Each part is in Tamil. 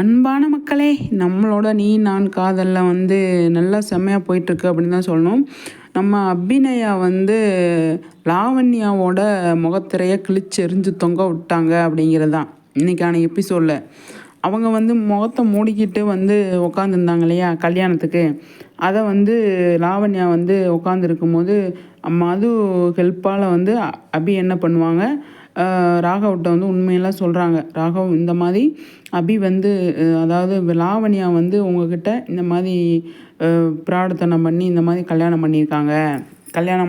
அன்பான மக்களே, நம்மளோட நீ நான் காதலில் நல்லா செம்மையாக போயிட்டுருக்கு அப்படின்னு தான் சொல்லணும். நம்ம அபிநயா லாவண்யாவோட முகத்திரையை கிழிச்சு எரிஞ்சு தொங்க விட்டாங்க அப்படிங்கிறது தான் இன்றைக்கான எபிசோடில். அவங்க முகத்தை மூடிக்கிட்டு உட்காந்துருந்தாங்க இல்லையா கல்யாணத்துக்கு. அதை லாவண்யா உட்காந்துருக்கும் போது மது ஹெல்ப்பால் அபி என்ன பண்ணுவாங்க, ராகவ்கிட்ட உண்மையெல்லாம் சொல்கிறாங்க. ராகவ் இந்த மாதிரி அபி அதாவது லாவண்யா உங்ககிட்ட இந்த மாதிரி பிரார்த்தனை பண்ணி இந்த மாதிரி கல்யாணம் பண்ணியிருக்காங்க, கல்யாண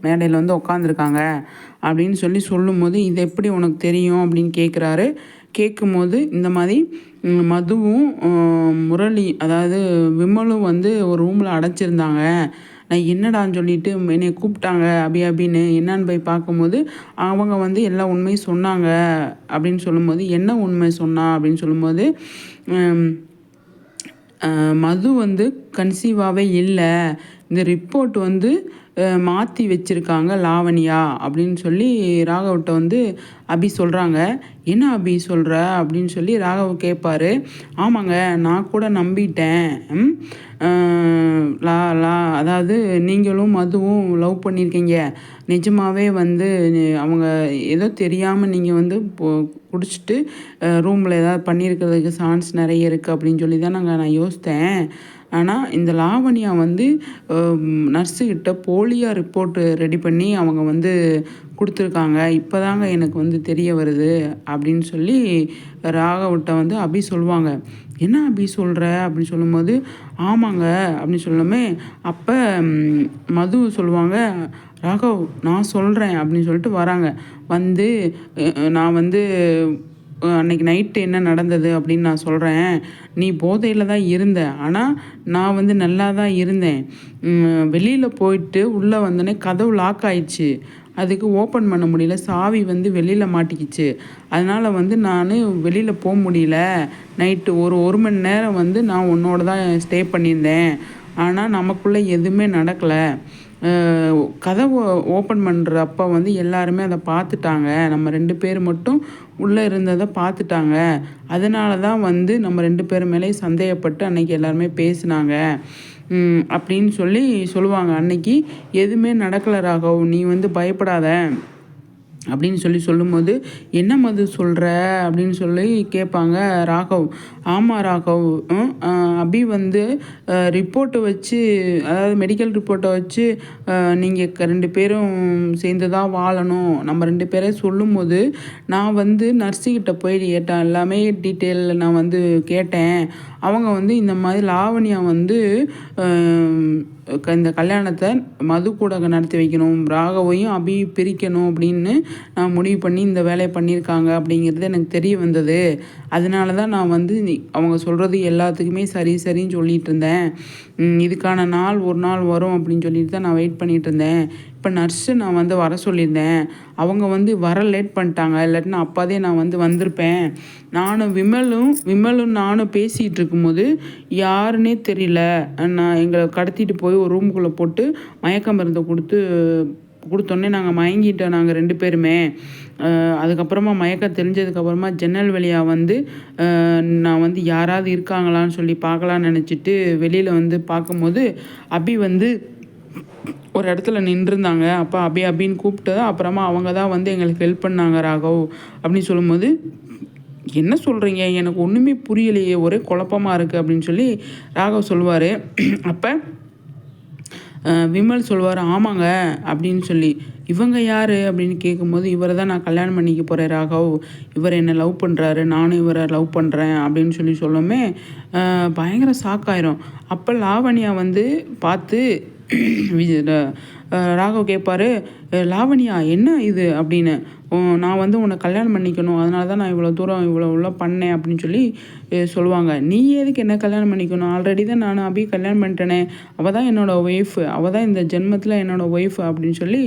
மேடையில் உட்காந்துருக்காங்க அப்படின்னு சொல்லும்போது இது எப்படி உனக்கு தெரியும் அப்படின்னு கேட்குறாரு. கேட்கும்போது இந்த மாதிரி மதுவும் முரளி அதாவது விமலும் ஒரு ரூமில் அடைச்சிருந்தாங்க. நான் என்னடான்னு சொல்லிட்டு என்னை கூப்பிட்டாங்க அபின்னு என்னான்னு போய் பார்க்கும்போது அவங்க எல்லா உண்மையும் சொன்னாங்க அப்படின்னு சொல்லும்போது, என்ன உண்மை சொன்னா அப்படின்னு சொல்லும்போது, மது கன்சீவாகவே இல்லை, இந்த ரிப்போர்ட் மாற்றி வச்சுருக்காங்க லாவண்யா அப்படின்னு சொல்லி ராகவ்கிட்ட அபி சொல்கிறாங்க. என்ன அபி சொல்கிற அப்படின்னு சொல்லி ராகவ் கேட்பாரு. ஆமாங்க, நான் கூட நம்பிட்டேன். அதாவது நீங்களும் மதுவும் லவ் பண்ணியிருக்கீங்க, நிஜமாகவே அவங்க ஏதோ தெரியாமல் நீங்கள் குடிச்சிட்டு ரூமில் ஏதாவது பண்ணியிருக்கிறதுக்கு சான்ஸ் நிறைய இருக்குது அப்படின்னு சொல்லி தான் நான் யோசித்தேன். ஆனால் இந்த லாவண்யா நர்ஸுக்கிட்ட போலியாக ரிப்போர்ட்டு ரெடி பண்ணி அவங்க கொடுத்துருக்காங்க, இப்போ தாங்க எனக்கு தெரிய வருது அப்படின்னு சொல்லி ராகவ்கிட்ட அபி சொல்லுவாங்க. என்ன அபி சொல்கிற அப்படின்னு சொல்லும்போது, ஆமாங்க அப்படின்னு சொல்லுமே. அப்போ மது சொல்லுவாங்க, ராகவ் நான் சொல்கிறேன் அப்படின்னு சொல்லிட்டு வராங்க. நான் அன்றைக்கி நைட்டு என்ன நடந்தது அப்படின்னு நான் சொல்கிறேன். நீ போதையில் தான் இருந்த, ஆனால் நான் நல்லா தான் இருந்தேன். வெளியில் போயிட்டு உள்ளே வந்தோடனே கதவு லாக் ஆயிடுச்சு, அதுக்கு ஓப்பன் பண்ண முடியல, சாவி வெளியில் மாட்டிக்கிச்சு. அதனால் நான் வெளியில் போக முடியல. நைட்டு ஒரு மணி நேரம் நான் உன்னோட தான் ஸ்டே பண்ணியிருந்தேன். ஆனால் நமக்குள்ளே எதுவுமே நடக்கலை. கதவை ஓப்பன் பண்ணுறப்ப எல்லாருமே அதை பார்த்துட்டாங்க, நம்ம 2 பேர் மட்டும் உள்ளே இருந்ததை பார்த்துட்டாங்க. அதனால தான் நம்ம 2 பேர் மேலே சந்தேகப்பட்டு அன்றைக்கி எல்லாருமே பேசினாங்க அப்படின்னு சொல்லுவாங்க. அன்னைக்கு எதுவுமே நடக்கலை ராகவ், நீ பயப்படாத அப்படின்னு சொல்லும்போது, என்ன மது சொல்கிற அப்படின்னு சொல்லி கேட்பாங்க ராகவ். ஆமாம் ராகவ், அபி ரிப்போர்ட்டை வச்சு, அதாவது மெடிக்கல் ரிப்போர்ட்டை வச்சு நீங்கள் 2 பேரும் சேர்ந்து தான் வாழணும் நம்ம 2 பேரே சொல்லும்போது, நான் நர்ஸுக்கிட்ட போய் கேட்டேன், எல்லாமே டீட்டெயிலில் நான் கேட்டேன். அவங்க இந்த மாதிரி லாவண்யா இந்த கல்யாணத்தை மது கூட நடத்தி வைக்கணும், ராகவையும் அபி பிரிக்கணும் அப்படின்னு நான் முடிவு பண்ணி இந்த வேலையை பண்ணியிருக்காங்க அப்படிங்கிறது எனக்கு தெரிய வந்தது. அதனால தான் நான் அவங்க சொல்கிறது எல்லாத்துக்குமே சரின்னு சொல்லிகிட்டு இருந்தேன். இதுக்கான ஒரு நாள் வரும் அப்படின்னு சொல்லிட்டு தான் நான் வெயிட் பண்ணிகிட்டு இருந்தேன். இப்போ நர்ஸு நான் வர சொல்லியிருந்தேன், அவங்க வர லேட் பண்ணிட்டாங்க, இல்லாட்டினா அப்பாதே நான் வந்திருப்பேன். விமலும் நானும் பேசிகிட்டு இருக்கும்போது யாருன்னே தெரியல, நான் எங்களை கடத்திட்டு போய் ஒரு ரூமுக்குள்ளே போட்டு மயக்க மருந்தை கொடுத்தோன்னே நாங்கள் மயங்கிட்டோம், நாங்கள் 2 பேருமே. அதுக்கப்புறமா மயக்கம் தெரிஞ்சதுக்கப்புறமா ஜன்னல் வழியாக நான் யாராவது இருக்காங்களான்னு சொல்லி பார்க்கலான்னு நினச்சிட்டு வெளியில் பார்க்கும்போது அபி ஒரு இடத்துல நின்றுருந்தாங்க. அப்போ அபின்னு கூப்பிட்டு அப்புறமா அவங்க தான் எங்களுக்கு ஹெல்ப் பண்ணாங்க ராகவ் அப்படின்னு சொல்லும்போது, என்ன சொல்கிறீங்க, எனக்கு ஒன்றுமே புரியலையே, ஒரே குழப்பமாக இருக்குது அப்படின்னு சொல்லி ராகவ் சொல்லுவார். அப்போ விமல் சொல்லுவார், ஆமாங்க அப்படின்னு சொல்லி. இவங்க யார் அப்படின்னு கேட்கும்போது, இவரை தான் நான் கல்யாணம் பண்ணிக்க போகிறேன் ராகவ், இவர் என்னை லவ் பண்ணுறாரு, நானும் இவரை லவ் பண்ணுறேன் அப்படின்னு சொல்லுமே பயங்கர ஷாக்காயிரும். அப்போ லாவண்யா பார்த்து ராகவ் கேட்பாரு, லாவண்யா என்ன இது அப்படின்னு. நான் உன்னை கல்யாணம் பண்ணிக்கணும், அதனால தான் நான் இவ்வளோ தூரம் இவ்வளோ பண்ணேன் அப்படின்னு சொல்லி சொல்லுவாங்க. நீ எதுக்கு என்ன கல்யாணம் பண்ணிக்கணும், ஆல்ரெடி தான் நான் அபி கல்யாணம் பண்ணிட்டேனே, அவள் தான் என்னோடய ஒய்ஃபு, அவள் தான் இந்த ஜென்மத்தில் என்னோடய ஒய்ஃபு அப்படின்னு சொல்லி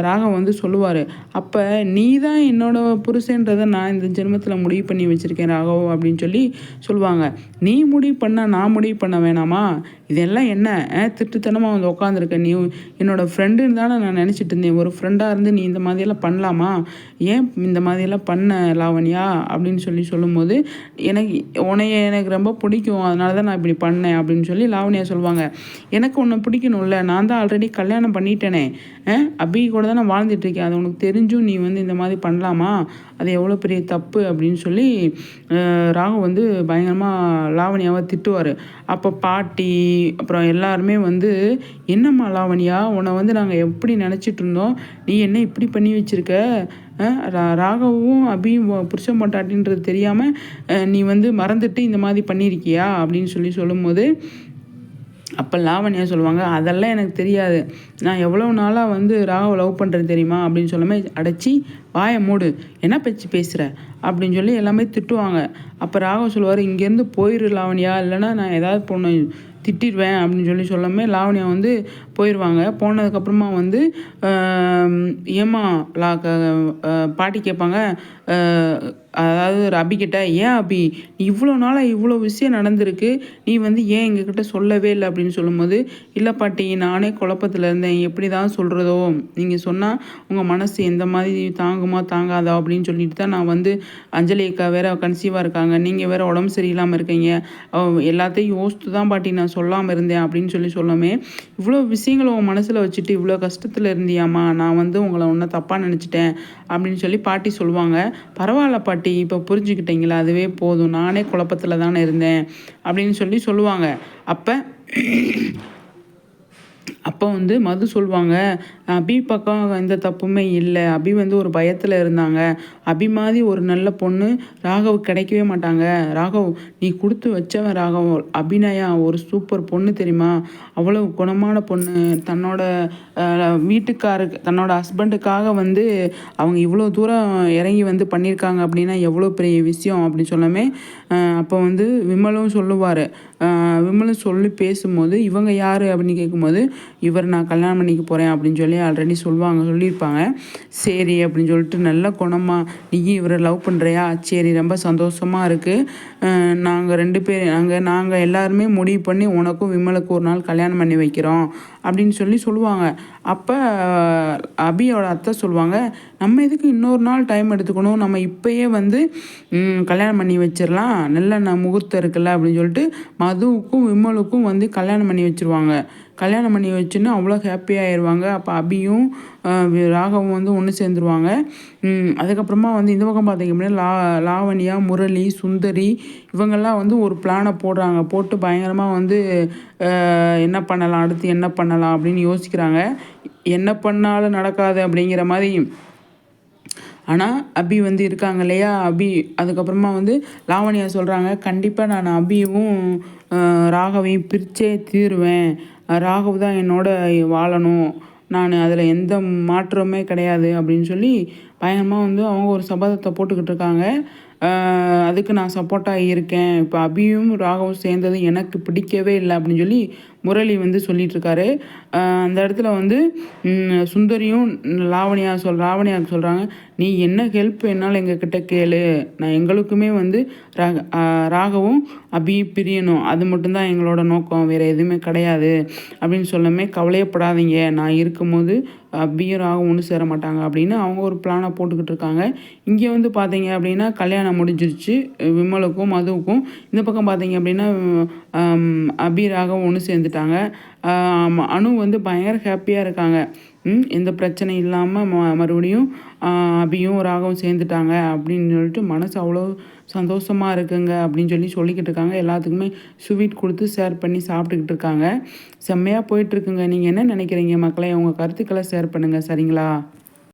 ராகவ் சொல்லுவார். அப்போ நீ தான் என்னோடய புருஷன்றதை நான் இந்த ஜென்மத்தில் முடிவு பண்ணி வச்சுருக்கேன் ராகவ் அப்படின்னு சொல்லி சொல்லுவாங்க. நீ முடிவு பண்ணால் நான் முடிவு பண்ண வேணாமா, இதெல்லாம் என்ன திருட்டுத்தனமாக உட்காந்துருக்க, நீ என்னோடய ஃப்ரெண்டுன்னு தானே நான் நினச்சிட்டு இருந்தேன், ஒரு ஃப்ரெண்டாக இருந்து நீ இந்த மாதிரியெல்லாம் பண்ணலாமா பண்ணலாமா? ஏன் இந்த மாதிரியெல்லாம் பண்ண லாவண்யா அப்படின்னு சொல்லும்போது, எனக்கு ரொம்ப பிடிக்கும். அதனால தான் நான் இப்படி பண்ணேன் அப்படின்னு சொல்லி லாவண்யா சொல்லுவாங்க. எனக்கு உன்னை பிடிக்கணும்ல, நான் தான் ஆல்ரெடி கல்யாணம் பண்ணிட்டேனே, அபி கூட தான் நான் வாழ்ந்துட்டுருக்கேன். அது உனக்கு தெரிஞ்சும் நீ வந்து இந்த மாதிரி பண்ணலாமா? அது எவ்வளோ பெரிய தப்பு அப்படின்னு சொல்லி ராகு வந்து பயங்கரமாக லாவண்யாவை திட்டுவார். அப்போ பாட்டி அப்புறம் எல்லாருமே வந்து, என்னம்மா லாவண்யா, உன்னை வந்து நாங்கள் எப்படி நினச்சிட்டு இருந்தோம், நீ என்ன இப்படி பண்ணி வச்சுருக்க, ராகவும் அபியும் புருஷன் பொண்டாட்டின்றது தெரியாமல் நீ வந்து மறந்துட்டு இந்த மாதிரி பண்ணியிருக்கியா அப்படின்னு சொல்லும்போது, அப்போ லாவண்யா சொல்லுவாங்க, அதெல்லாம் எனக்கு தெரியாது, நான் எவ்வளோ நாளாக வந்து ராகவை லவ் பண்ணுறேன் தெரியுமா அப்படின்னு சொல்லாமே, அடைச்சி வாயை மூடு, என்ன பேச்சு பேசுகிற அப்படின்னு சொல்லி எல்லாமே திட்டுவாங்க. அப்போ ராகவ் சொல்லுவார், இங்கேருந்து போயிரு லாவண்யா, இல்லைன்னா நான் ஏதாவது பொண்ணு திட்டிடுவேன் அப்படின்னு சொல்லாமே லாவண்யா வந்து போயிடுவாங்க. போனதுக்கப்புறமா வந்து ஏம்மா பாட்டி கேட்பாங்க, அதாவது அபி கிட்ட, ஏன் அபி நீ இவ்வளோ நாளாக இவ்வளோ விஷயம் நடந்திருக்கு, நீ வந்து ஏன் எங்ககிட்ட சொல்லவே இல்லை அப்படின்னு சொல்லும்போது, இல்லை பாட்டி நானே குழப்பத்தில் இருந்தேன், எப்படி தான் சொல்கிறதோ, நீங்கள் சொன்னால் உங்கள் மனசு எந்த மாதிரி தாங்குமா தாங்காதா அப்படின்னு சொல்லிட்டு தான் நான் வந்து, அஞ்சலி அக்கா வேறு கன்சீவாக இருக்காங்க, நீங்கள் வேறு உடம்பு சரியில்லாமல் இருக்கீங்க, எல்லாத்தையும் யோசித்து தான் பாட்டி நான் சொல்லாமல் இருந்தேன் அப்படின்னு சொல்லாமே, இவ்வளோ விஷயங்களை உன் மனசில் வச்சுட்டு இவ்வளோ கஷ்டத்தில் இருந்தியாம்மா, நான் வந்து உங்களை ஒன்றும் தப்பாக நினச்சிட்டேன் அப்படின்னு சொல்லி பாட்டி சொல்லுவாங்க. பரவாயில்ல பாட்டி, இப்போ புரிஞ்சுக்கிட்டீங்களா, அதுவே போதும், நானே குழப்பத்தில் தானே இருந்தேன் அப்படின்னு சொல்லுவாங்க. அப்போ வந்து மது சொல்லுவாங்க, அபி பக்கம் எந்த தப்புமே இல்லை, அபி வந்து ஒரு பயத்தில் இருந்தாங்க, அபி மாதிரி ஒரு நல்ல பொண்ணு ராகவ் கிடைக்கவே மாட்டாங்க, ராகவ் நீ கொடுத்து வச்சவன் ராகவ், அபிநயா ஒரு சூப்பர் பொண்ணு தெரியுமா, அவ்வளோ குணமான பொண்ணு, தன்னோட தன்னோட ஹஸ்பண்டுக்காக வந்து அவங்க இவ்வளோ தூரம் இறங்கி வந்து பண்ணியிருக்காங்க அப்படின்னா எவ்வளோ பெரிய விஷயம் அப்படின்னு சொல்லாமே. அப்போ வந்து விமலும் சொல்லுவார், விமலும் சொல்லி பேசும்போது, இவங்க யார் அப்படின்னு கேட்கும்போது, இவர் நான் கல்யாணம் பண்ணிக்க போகிறேன் அப்படின்னு சொல்லி ஆல்ரெடி சொல்லியிருப்பாங்க. சரி அப்படின்னு சொல்லிட்டு நல்ல குணமாக, நீ இவரை லவ் பண்ணுறியா, சரி ரொம்ப சந்தோஷமாக இருக்குது, நாங்கள் எல்லாருமே முடிவு பண்ணி உனக்கும் விமலுக்கும் ஒரு நாள் கல்யாணம் பண்ணி வைக்கிறோம் அப்படின்னு சொல்லுவாங்க. அப்போ அபியோட அத்தை சொல்லுவாங்க, நம்ம எதுக்கு இன்னொரு நாள் டைம் எடுத்துக்கணும், நம்ம இப்போயே வந்து கல்யாணம் பண்ணி வச்சிடலாம், நல்ல முகூர்த்தம் இருக்குல்ல அப்படின்னு சொல்லிட்டு மதுவுக்கும் விமலுக்கும் வந்து கல்யாணம் பண்ணி வச்சுருவாங்க. கல்யாணம் பண்ணி வச்சுன்னு அவ்வளோ ஹாப்பியாகிடுவாங்க. அப்போ அபியும் ராகவும் வந்து ஒன்று சேர்ந்துருவாங்க. அதுக்கப்புறமா வந்து இந்த பக்கம் பார்த்திங்க அப்படின்னா லாவண்யா, முரளி, சுந்தரி இவங்கெல்லாம் வந்து ஒரு பிளானை போட்டு பயங்கரமாக வந்து என்ன பண்ணலாம், அடுத்து என்ன பண்ணலாம் அப்படின்னு யோசிக்கிறாங்க. என்ன பண்ணாலும் நடக்காது அப்படிங்கிற மாதிரி. ஆனால் அபி வந்து இருக்காங்க இல்லையா, அதுக்கப்புறமா வந்து லாவண்யா சொல்கிறாங்க, கண்டிப்பாக நான் அபியும் ராகவையும் பிரித்தே தீருவேன், ராகவ் தான் என்னோட வாழணும், நான் அதில் எந்த மாற்றமே கிடையாது அப்படின்னு சொல்லி பயங்கரமாக வந்து அவங்க ஒரு சபதத்தை போட்டுக்கிட்டு இருக்காங்க. அதுக்கு நான் சப்போர்ட்டாக இருக்கேன், இப்போ அபியும் ராகவும் சேர்ந்தது எனக்கு பிடிக்கவே இல்லை அப்படின்னு சொல்லி முரளி வந்து சொல்லிகிட்ருக்காரு. அந்த இடத்துல வந்து சுந்தரியும் லாவண்யாவுக்கு சொல்கிறாங்க, நீ என்ன ஹெல்ப் என்னால் எங்ககிட்ட கேளு, நான் எங்களுக்குமே வந்து ராகவும் அபியும் பிரியணும், அது மட்டும்தான் எங்களோட நோக்கம், வேறு எதுவுமே கிடையாது அப்படின்னு சொல்லாமே, கவலையப்படாதீங்க, நான் இருக்கும்போது அபியும் ராகவும் ஒன்று சேர மாட்டாங்க அப்படின்னு அவங்க ஒரு பிளானை போட்டுக்கிட்டு இருக்காங்க. இங்கே வந்து பார்த்தீங்க அப்படின்னா கல்யாணம் முடிஞ்சிருச்சு விமலுக்கும் மதுவுக்கும். இந்த பக்கம் பார்த்தீங்க அப்படின்னா அபி ராகவும் ஒன்று சேர்ந்துட்டாங்க. அனு வந்து பயங்கர ஹாப்பியாக இருக்காங்க, எந்த பிரச்சனையும் இல்லாமல் மறுபடியும் அபியும் ராகவும் சேர்ந்துட்டாங்க அப்படின்னு சொல்லிட்டு மனசு அவ்வளோ சந்தோஷமாக இருக்குங்க அப்படின்னு சொல்லிக்கிட்டு இருக்காங்க. எல்லாத்துக்குமே ஸ்வீட் கொடுத்து ஷேர் பண்ணி சாப்பிட்டுக்கிட்டு இருக்காங்க. செம்மையாக போயிட்டுருக்குங்க. நீங்கள் என்ன நினைக்கிறீங்க மக்களே? உங்கள் கருத்துக்களை ஷேர் பண்ணுங்கள், சரிங்களா?